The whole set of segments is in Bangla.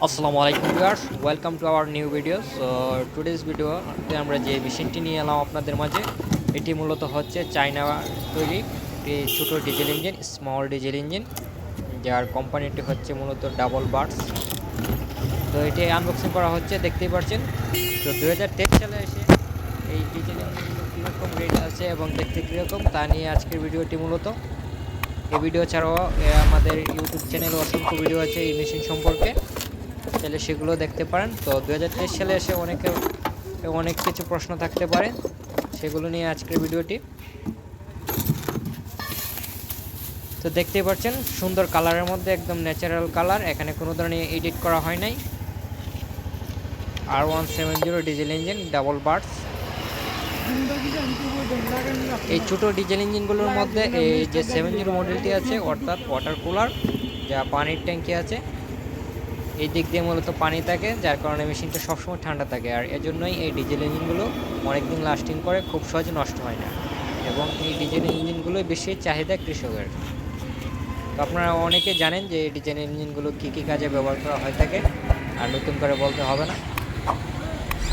আসসালামু আলাইকুম viewers, welcome to our new video. So today's ভিডিওতে আমরা যে মেশিনটি নিয়ে এলাম আপনাদের মাঝে, এটি মূলত হচ্ছে চায়না তৈরি একটি ছোটো diesel engine, small diesel engine, যার কোম্পানিটি হচ্ছে মূলত ডাবল বার্স। তো এটি আনবক্সিং করা হচ্ছে, দেখতেই পাচ্ছেন। তো 2023 সালে এসে এই ডিজেল ইঞ্জিনগুলো কীরকম রেট আছে এবং দেখতে কীরকম তা নিয়ে আজকের ভিডিওটি মূলত। এই ভিডিও ছাড়াও আমাদের ইউটিউব চ্যানেলে অসংখ্য ভিডিও আছে এই মেশিন সম্পর্কে, তাহলে সেগুলো দেখতে পারেন। তো 2023 সালে এসে অনেক কিছু প্রশ্ন থাকতে পারে, সেগুলো নিয়ে আজকের ভিডিওটি। তো দেখতেই পাচ্ছেন সুন্দর কালারের মধ্যে, একদম ন্যাচারাল কালার, এখানে কোনো ধরনের এডিট করা হয় নাই। R170 diesel engine double burst. এই ছোটো ডিজেল ইঞ্জিনগুলোর মধ্যে এই যে 70 মডেলটি আছে, অর্থাৎ ওয়াটার কুলার, যা পানির ট্যাঙ্কি আছে, এই দিক দিয়ে মূলত পানি থাকে, যার কারণে মেশিনটা সবসময় ঠান্ডা থাকে। আর এজন্যই এই ডিজেল ইঞ্জিনগুলো অনেকদিন লাস্টিং করে, খুব সহজে নষ্ট হয় না, এবং এই ডিজেল ইঞ্জিনগুলোই বেশি চাহিদা কৃষকের। তো আপনারা অনেকে জানেন যে এই ডিজেল ইঞ্জিনগুলো কী কী কাজে ব্যবহার করা হয়ে থাকে, আর নতুন করে বলতে হবে না।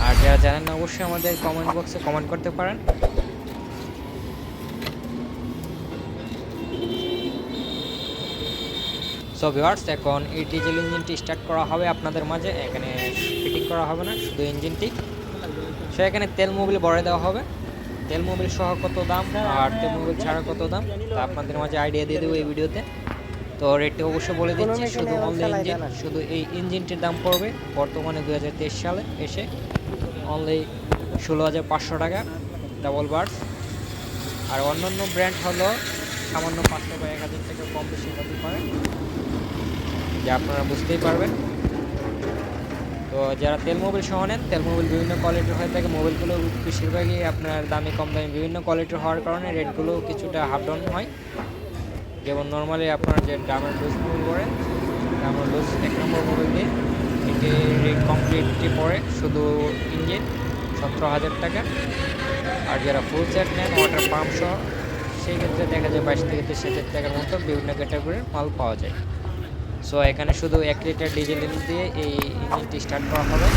আর যারা জানেন না অবশ্যই আমাদের কমেন্ট বক্সে কমেন্ট করতে পারেন। সো ভিউয়ার্স, এখন এই ডিজেল ইঞ্জিনটি স্টার্ট করা হবে আপনাদের মাঝে। এখানে ফিটিং করা হবে না, শুধু ইঞ্জিনটি। সো এখানে তেল মোবিল ভরে দেওয়া হবে। তেল মোবিল সহ কত দাম আর তেল মোবিল ছাড়া কত দাম তা আপনাদের মাঝে আইডিয়া দিয়ে দেবো এই ভিডিওতে। তো রেটটি অবশ্যই বলে দিচ্ছি। শুধু অনলি ইঞ্জিন, শুধু এই ইঞ্জিনটির দাম পড়বে বর্তমানে 2023 সালে এসে অনলি 16,500 টাকা ডাবল বার্স। আর অন্যান্য ব্র্যান্ড হলো সামান্য 500 বা 1000 টাকা কম বেশি হতে পারে, যা আপনারা বুঝতেই পারবেন। তো যারা তেল মোবিল সহ নেন, তেল মোবিল বিভিন্ন কোয়ালিটির হয়ে থাকে। মোবিলগুলো বেশিরভাগই আপনার দামি কম দামি বিভিন্ন কোয়ালিটির হওয়ার কারণে রেটগুলো কিছুটা হাফ ডাউন হয়। যেমন নর্মালি আপনার যে ড্রামের লুজ মোবিল পড়ে, ড্রামের লুজ 1 নম্বর মোবিল দিয়ে এটি রেট কমপ্লিটটি পড়ে শুধু ইঞ্জিন 17,000 টাকা। আর যারা ফুল সেট নেন ওয়াটার পাম্প সহ, সেই ক্ষেত্রে দেখা যায় 22 থেকে 23,000 টাকার মতো বিভিন্ন ক্যাটাগরির মাল পাওয়া যায়। সো এখানে শুধু 1 লিটার ডিজেল দিয়ে এই ইঞ্জিনটি স্টার্ট করা হবে।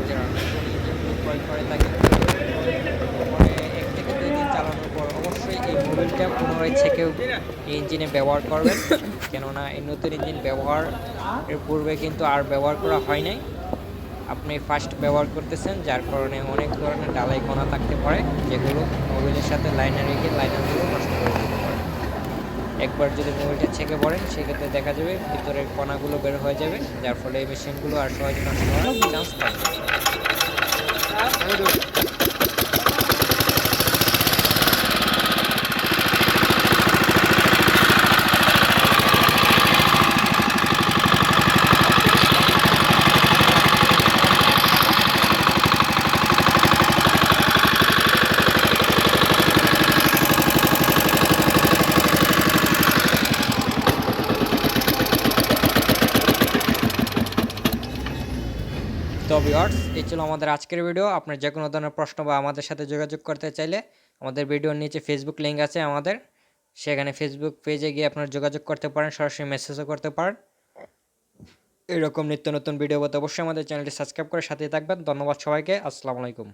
যারা ইঞ্জিন ক্রয় করে থাকে, পরে 1 থেকে 2 দিন চালানোর পর অবশ্যই এই মোবিলটা পুনরায় ছেঁকে এই ইঞ্জিনে ব্যবহার করবেন, কেননা এই নতুন ইঞ্জিন ব্যবহারের পূর্বে কিন্তু আর ব্যবহার করা হয় নাই। আপনি ফার্স্ট ব্যবহার করতেছেন, যার কারণে অনেক ধরনের ডালাই কণা থাকতে পারে, যেগুলো মোবিলের সাথে লাইনার রেখে লাইনারগুলো নষ্ট করে দিতে পারে। একবার যদি মোবিলটা ছেঁকে পড়েন, সেক্ষেত্রে দেখা যাবে ভিতরের কণাগুলো বের হয়ে যাবে, যার ফলে এই মেশিনগুলো আর সহজে নষ্ট হওয়ার চান্স থাকবে। তো ভিউয়ার্স, এই ছিল আমাদের আজকের ভিডিও। আপনার যে কোনো ধরনের প্রশ্ন বা আমাদের সাথে যোগাযোগ করতে চাইলে আমাদের ভিডিওর নিচে ফেসবুক লিঙ্ক আছে আমাদের, সেখানে ফেসবুক পেজে গিয়ে আপনারা যোগাযোগ করতে পারেন, সরাসরি মেসেজও করতে পারেন। এরকম নিত্য নতুন ভিডিও পেতে অবশ্যই আমাদের চ্যানেলটি সাবস্ক্রাইব করে সাথেই থাকবেন। ধন্যবাদ সবাইকে। আসসালামু আলাইকুম।